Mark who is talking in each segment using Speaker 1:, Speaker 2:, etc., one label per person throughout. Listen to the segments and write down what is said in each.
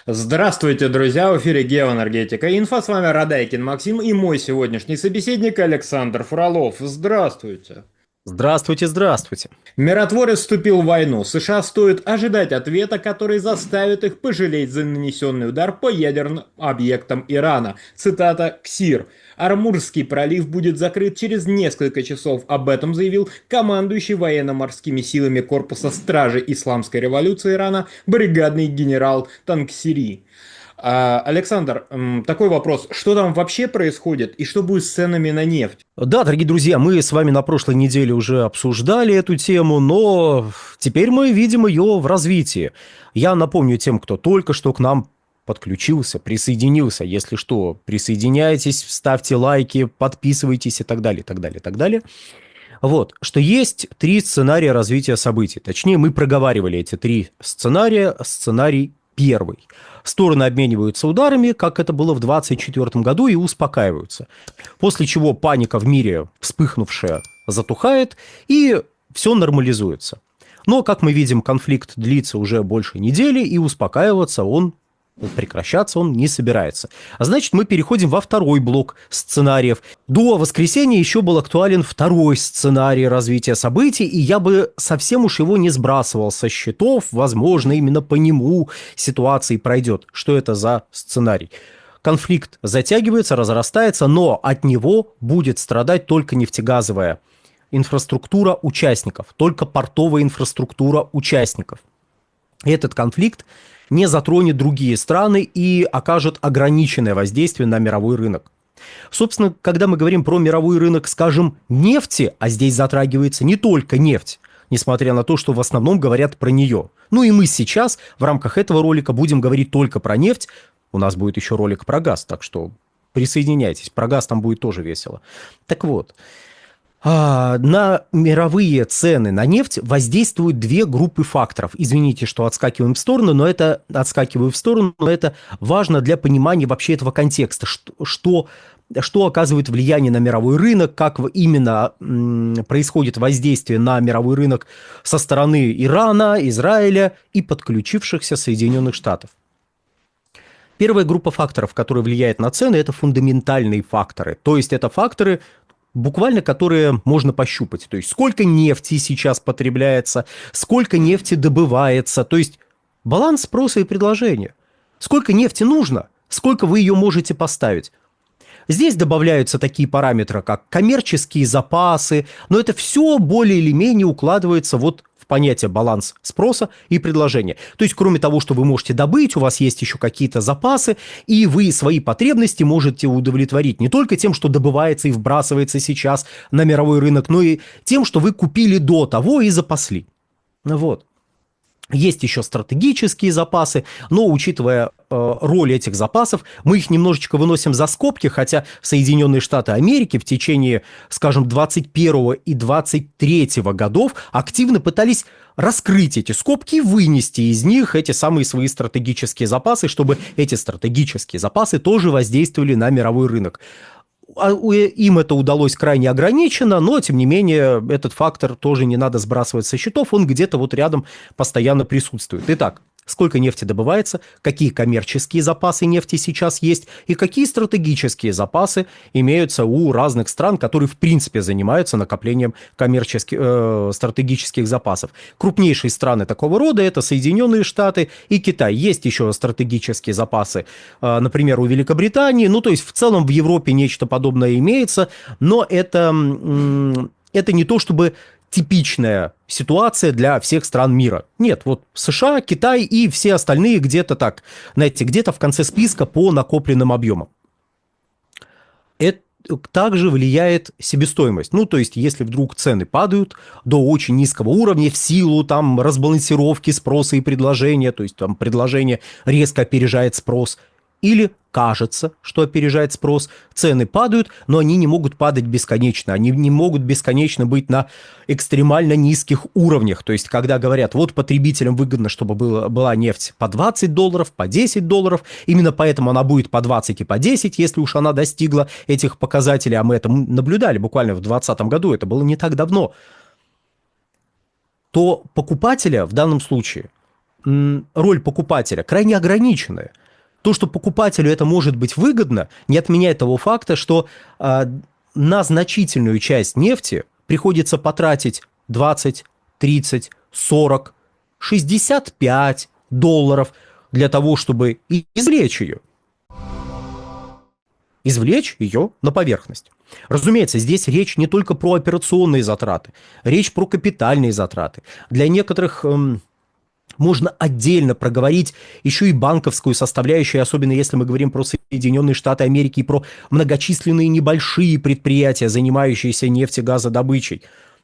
Speaker 1: Здравствуйте, друзья! В эфире Геоэнергетика Инфо. С вами Радайкин Максим и мой сегодняшний собеседник Александр Фролов. Здравствуйте!
Speaker 2: Здравствуйте, здравствуйте.
Speaker 1: Миротворец вступил в войну. США стоит ожидать ответа, который заставит их пожалеть за нанесенный удар по ядерным объектам Ирана. Цитата КСИР. Амурский пролив будет закрыт через несколько часов. Об этом заявил командующий военно-морскими силами корпуса стражи Исламской революции Ирана бригадный генерал Танксири. Александр, такой вопрос. Что там вообще происходит и что будет с ценами на нефть?
Speaker 2: Да, дорогие друзья, мы с вами на прошлой неделе уже обсуждали эту тему, но теперь мы видим ее в развитии. Я напомню тем, кто только что к нам подключился, присоединился. Если что, присоединяйтесь, ставьте лайки, подписывайтесь и так далее, и так далее, и так далее. Вот, что есть три сценария развития событий. Точнее, мы проговаривали эти три сценария. Сценарий первый. Стороны обмениваются ударами, как это было в 2024 году, и успокаиваются. После чего паника в мире, вспыхнувшая, затухает, и все нормализуется. Но, как мы видим, конфликт длится уже больше недели, и успокаиваться он, прекращаться он не собирается. А значит, мы переходим во второй блок сценариев. До воскресенья еще был актуален второй сценарий развития событий, и я бы совсем уж его не сбрасывал со счетов. Возможно, именно по нему ситуация пройдет. Что это за сценарий? Конфликт затягивается, разрастается, но от него будет страдать только нефтегазовая инфраструктура участников, только портовая инфраструктура участников. Этот конфликт не затронет другие страны и окажет ограниченное воздействие на мировой рынок. Собственно, когда мы говорим про мировой рынок, скажем, нефти, а здесь затрагивается не только нефть, несмотря на то, что в основном говорят про нее. Ну и мы сейчас в рамках этого ролика будем говорить только про нефть. У нас будет еще ролик про газ, так что присоединяйтесь. Про газ там будет тоже весело. Так вот, на мировые цены на нефть воздействуют две группы факторов. Извините, что отскакиваю в сторону, но это важно для понимания вообще этого контекста, что оказывает влияние на мировой рынок, как именно происходит воздействие на мировой рынок со стороны Ирана, Израиля и подключившихся Соединенных Штатов. Первая группа факторов, которая влияет на цены, это фундаментальные факторы. То есть это факторы, буквально которые можно пощупать. То есть сколько нефти сейчас потребляется, сколько нефти добывается. То есть баланс спроса и предложения. Сколько нефти нужно, сколько вы ее можете поставить. Здесь добавляются такие параметры, как коммерческие запасы, но это все более или менее укладывается вот в понятие баланс спроса и предложения. То есть, кроме того, что вы можете добыть, у вас есть еще какие-то запасы, и вы свои потребности можете удовлетворить не только тем, что добывается и вбрасывается сейчас на мировой рынок, но и тем, что вы купили до того и запасли. Вот. Есть еще стратегические запасы, но учитывая роль этих запасов, мы их немножечко выносим за скобки, хотя Соединенные Штаты Америки в течение, скажем, 21 и 23 годов активно пытались раскрыть эти скобки и вынести из них эти самые свои стратегические запасы, чтобы эти стратегические запасы тоже воздействовали на мировой рынок. Им это удалось крайне ограниченно, но, тем не менее, этот фактор тоже не надо сбрасывать со счетов, он где-то вот рядом постоянно присутствует. Итак, сколько нефти добывается, какие коммерческие запасы нефти сейчас есть и какие стратегические запасы имеются у разных стран, которые в принципе занимаются накоплением стратегических запасов. Крупнейшие страны такого рода – это Соединенные Штаты и Китай. Есть еще стратегические запасы, например, у Великобритании. Ну, то есть в целом в Европе нечто подобное имеется, но это не то, чтобы типичная ситуация для всех стран мира. Нет, вот США, Китай и все остальные где-то так, знаете, где-то в конце списка по накопленным объемам. Это также влияет себестоимость. Ну, то есть, если вдруг цены падают до очень низкого уровня в силу там разбалансировки спроса и предложения, то есть там предложение резко опережает спрос, или кажется, что опережает спрос, цены падают, но они не могут падать бесконечно, они не могут бесконечно быть на экстремально низких уровнях. То есть, когда говорят, вот потребителям выгодно, чтобы была нефть по $20, по $10, именно поэтому она будет по 20 и по 10, если уж она достигла этих показателей, а мы это наблюдали буквально в 2020 году, это было не так давно, то покупателя в данном случае роль покупателя крайне ограниченная. То, что покупателю это может быть выгодно, не отменяет того факта, что на значительную часть нефти приходится потратить 20, 30, 40, 65 долларов для того, чтобы извлечь ее. Извлечь ее на поверхность. Разумеется, здесь речь не только про операционные затраты, речь про капитальные затраты. Для некоторых можно отдельно проговорить еще и банковскую составляющую, особенно если мы говорим про Соединенные Штаты Америки и про многочисленные небольшие предприятия, занимающиеся нефтегазодобычей.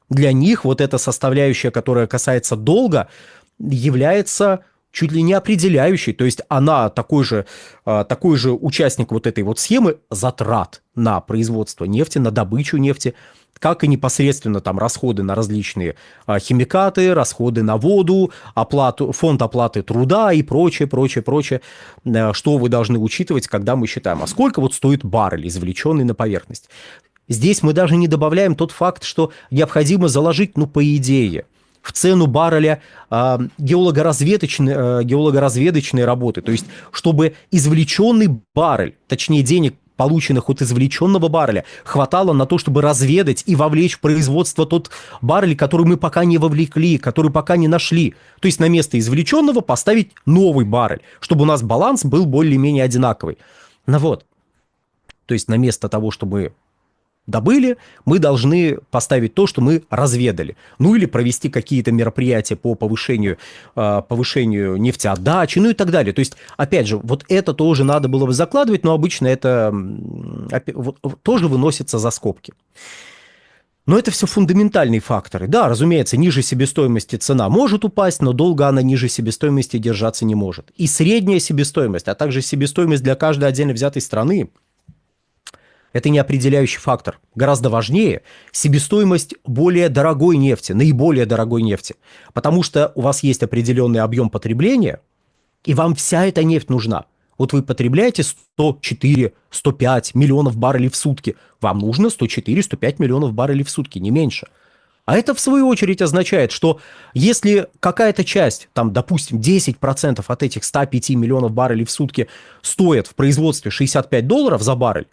Speaker 2: Для них вот эта составляющая, которая касается долга, является чуть ли не определяющей, то есть она такой же участник вот этой вот схемы затрат на производство нефти, на добычу нефти, как и непосредственно там расходы на различные химикаты, расходы на воду, фонд оплаты труда и прочее, что вы должны учитывать, когда мы считаем, а сколько вот стоит баррель, извлеченный на поверхность. Здесь мы даже не добавляем тот факт, что необходимо заложить, по идее, в цену барреля геологоразведочные работы. То есть, чтобы извлеченный баррель, точнее денег, полученных от извлеченного барреля, хватало на то, чтобы разведать и вовлечь в производство тот баррель, который мы пока не вовлекли, который пока не нашли. То есть, на место извлеченного поставить новый баррель, чтобы у нас баланс был более-менее одинаковый. То есть, на место того, чтобы добыли, мы должны поставить то, что мы разведали. Или провести какие-то мероприятия по повышению нефтеотдачи, и так далее. То есть, опять же, вот это тоже надо было бы закладывать, но обычно это тоже выносится за скобки. Но это все фундаментальные факторы. Да, разумеется, ниже себестоимости цена может упасть, но долго она ниже себестоимости держаться не может. И средняя себестоимость, а также себестоимость для каждой отдельно взятой страны, это не определяющий фактор. Гораздо важнее себестоимость более дорогой нефти, наиболее дорогой нефти. Потому что у вас есть определенный объем потребления, и вам вся эта нефть нужна. Вот вы потребляете 104, 105 миллионов баррелей в сутки. Вам нужно 104, 105 миллионов баррелей в сутки, не меньше. А это, в свою очередь, означает, что если какая-то часть, допустим, 10% от этих 105 миллионов баррелей в сутки стоит в производстве $65 за баррель,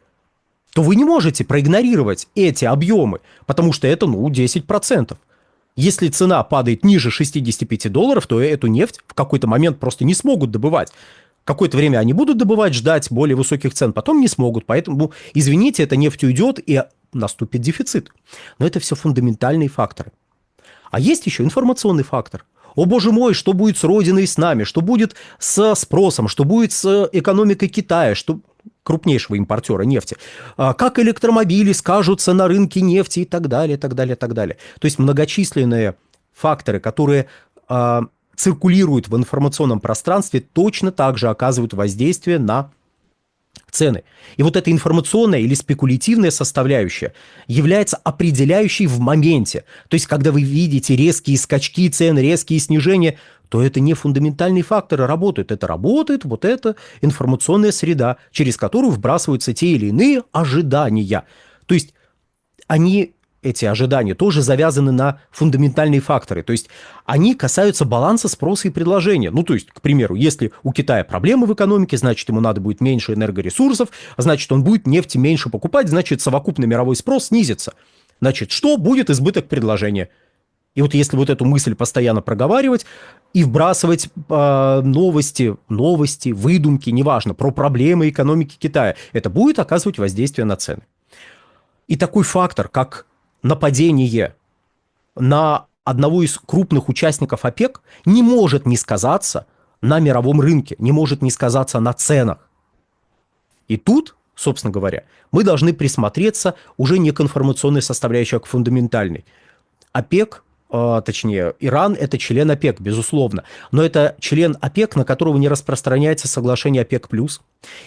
Speaker 2: то вы не можете проигнорировать эти объемы, потому что это, 10%. Если цена падает ниже $65, то эту нефть в какой-то момент просто не смогут добывать. Какое-то время они будут добывать, ждать более высоких цен, потом не смогут. Поэтому, извините, эта нефть уйдет и наступит дефицит. Но это все фундаментальные факторы. А есть еще информационный фактор. О, боже мой, что будет с Родиной и с нами? Что будет со спросом? Что будет с экономикой Китая? Крупнейшего импортера нефти, как электромобили скажутся на рынке нефти и так далее, так далее, так далее. То есть многочисленные факторы, которые циркулируют в информационном пространстве, точно так же оказывают воздействие на цены. И вот эта информационная или спекулятивная составляющая является определяющей в моменте. То есть, когда вы видите резкие скачки цен, резкие снижения, то это не фундаментальные факторы работают. Это работает вот эта информационная среда, через которую вбрасываются те или иные ожидания. То есть, эти ожидания тоже завязаны на фундаментальные факторы. То есть, они касаются баланса спроса и предложения. То есть, к примеру, если у Китая проблемы в экономике, значит, ему надо будет меньше энергоресурсов, значит, он будет нефти меньше покупать, значит, совокупный мировой спрос снизится. Значит, что будет избыток предложения? И вот если вот эту мысль постоянно проговаривать и вбрасывать новости, выдумки, неважно, про проблемы экономики Китая, это будет оказывать воздействие на цены. И такой фактор, как нападение на одного из крупных участников ОПЕК, не может не сказаться на мировом рынке, не может не сказаться на ценах. И тут, собственно говоря, мы должны присмотреться уже не к информационной составляющей, а к фундаментальной. ОПЕК, точнее, Иран – это член ОПЕК, безусловно, но это член ОПЕК, на которого не распространяется соглашение ОПЕК+,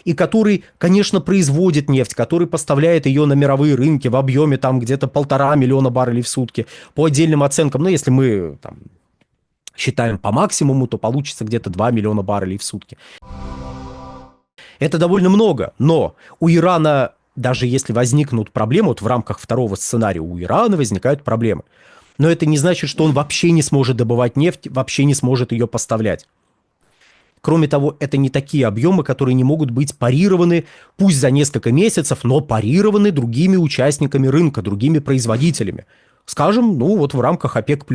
Speaker 2: и который, конечно, производит нефть, который поставляет ее на мировые рынки в объеме где-то 1,5 миллиона баррелей в сутки. По отдельным оценкам, если мы считаем по максимуму, то получится где-то 2 миллиона баррелей в сутки. Это довольно много, но у Ирана, даже если возникнут проблемы, в рамках второго сценария у Ирана возникают проблемы. Но это не значит, что он вообще не сможет добывать нефть, вообще не сможет ее поставлять. Кроме того, это не такие объемы, которые не могут быть парированы, пусть за несколько месяцев, но парированы другими участниками рынка, другими производителями. Скажем, ну вот в рамках ОПЕК+.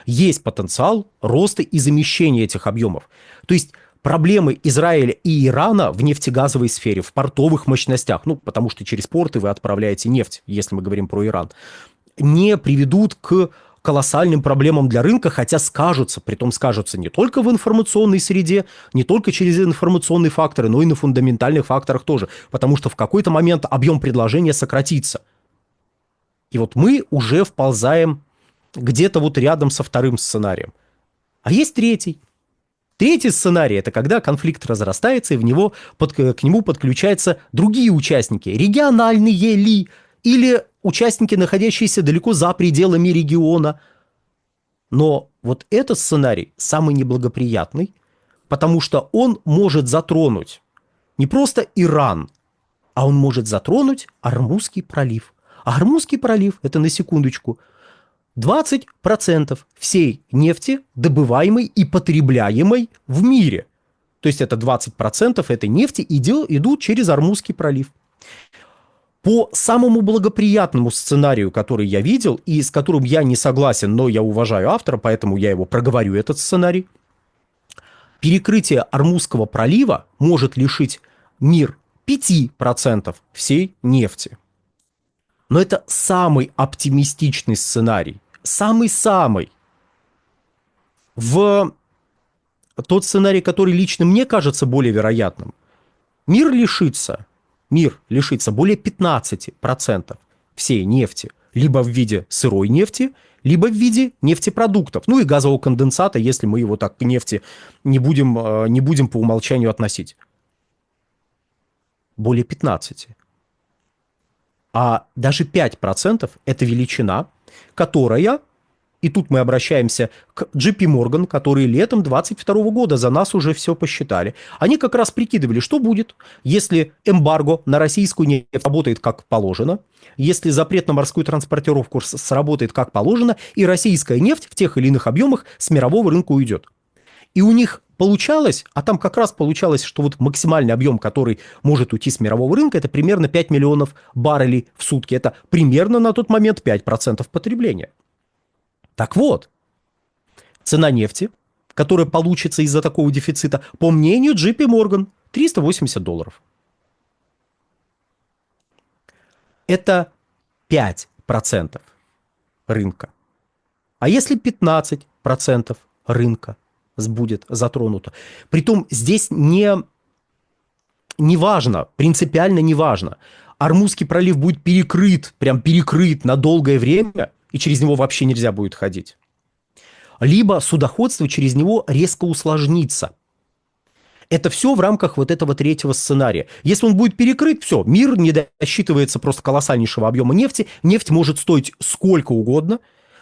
Speaker 2: Есть потенциал роста и замещения этих объемов. То есть проблемы Израиля и Ирана в нефтегазовой сфере, в портовых мощностях, ну потому что через порты вы отправляете нефть, если мы говорим про Иран, не приведут к колоссальным проблемам для рынка, хотя скажутся, притом скажутся не только в информационной среде, не только через информационные факторы, но и на фундаментальных факторах тоже, потому что в какой-то момент объем предложения сократится. И вот мы уже вползаем где-то вот рядом со вторым сценарием. А есть третий. Третий сценарий – это когда конфликт разрастается, и к нему подключаются другие участники, региональные ли, или участники, находящиеся далеко за пределами региона. Но вот этот сценарий самый неблагоприятный, потому что он может затронуть не просто Иран, а он может затронуть Ормузский пролив. А Ормузский пролив – это, на секундочку, 20% всей нефти, добываемой и потребляемой в мире. То есть это 20% этой нефти идут через Ормузский пролив. По самому благоприятному сценарию, который я видел, и с которым я не согласен, но я уважаю автора, поэтому я его проговорю, этот сценарий, перекрытие Ормузского пролива может лишить мир 5% всей нефти. Но это самый оптимистичный сценарий. Самый-самый. В тот сценарий, который лично мне кажется более вероятным, мир лишится более 15% всей нефти, либо в виде сырой нефти, либо в виде нефтепродуктов. Ну и газового конденсата, если мы его так к нефти не будем по умолчанию относить. Более 15%. А даже 5% – это величина, которая, и тут мы обращаемся к JP Morgan, которые летом 2022 года за нас уже все посчитали. Они как раз прикидывали, что будет, если эмбарго на российскую нефть работает как положено, если запрет на морскую транспортировку сработает как положено, и российская нефть в тех или иных объемах с мирового рынка уйдет. И у них получалось, а там как раз получалось, что вот максимальный объем, который может уйти с мирового рынка, это примерно 5 миллионов баррелей в сутки. Это примерно на тот момент 5% потребления. Так вот, цена нефти, которая получится из-за такого дефицита, по мнению JP Morgan, $380. Это 5% рынка. А если 15% рынка будет затронуто? Притом здесь не важно, принципиально не важно. Ормузский пролив будет перекрыт на долгое время, и через него вообще нельзя будет ходить. Либо судоходство через него резко усложнится. Это все в рамках вот этого третьего сценария. Если он будет перекрыт, все, мир не досчитывается просто колоссальнейшего объема нефти. Нефть может стоить сколько угодно,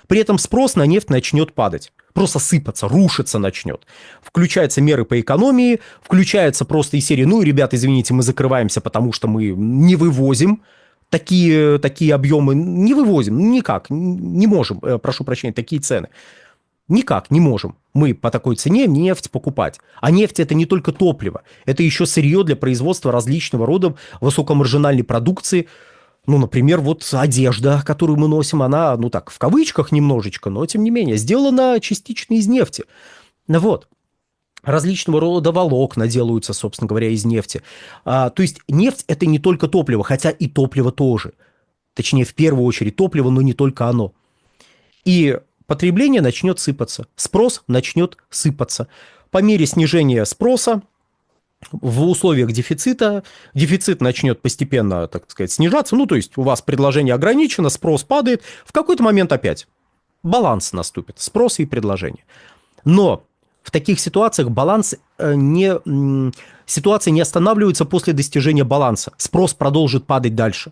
Speaker 2: при этом спрос на нефть начнет падать. Просто сыпаться, рушиться начнет. Включаются меры по экономии, включается просто из серии, ну, ребята, извините, мы закрываемся, потому что мы не вывозим такие объемы, не вывозим, никак, не можем, прошу прощения, такие цены. Никак не можем мы по такой цене нефть покупать. А нефть – это не только топливо, это еще сырье для производства различного рода высокомаржинальной продукции. Ну, например, вот одежда, которую мы носим, она, ну так, в кавычках немножечко, но тем не менее, сделана частично из нефти. Вот. Различного рода волокна делаются, собственно говоря, из нефти. То есть нефть – это не только топливо, хотя и топливо тоже. Точнее, в первую очередь топливо, но не только оно. И потребление начнет сыпаться, спрос начнет сыпаться. По мере снижения спроса в условиях дефицита, дефицит начнет постепенно, так сказать, снижаться. Ну, то есть у вас предложение ограничено, спрос падает. В какой-то момент опять баланс наступит, спрос и предложение. Но в таких ситуациях ситуация не останавливается после достижения баланса. Спрос продолжит падать дальше.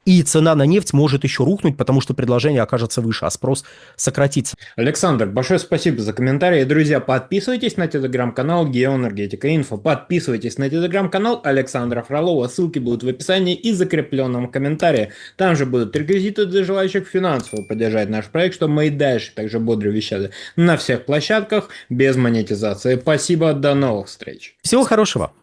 Speaker 2: и цена на нефть может еще рухнуть, потому что предложение окажется выше, а спрос сократится.
Speaker 1: Александр, большое спасибо за комментарии. Друзья, подписывайтесь на телеграм-канал Геоэнергетика Инфо, подписывайтесь на телеграм-канал Александра Фролова, ссылки будут в описании и закрепленном комментарии. Там же будут реквизиты для желающих финансово поддержать наш проект, чтобы мы и дальше также бодро вещали на всех площадках без монетизации. Спасибо, до новых встреч.
Speaker 2: Всего хорошего!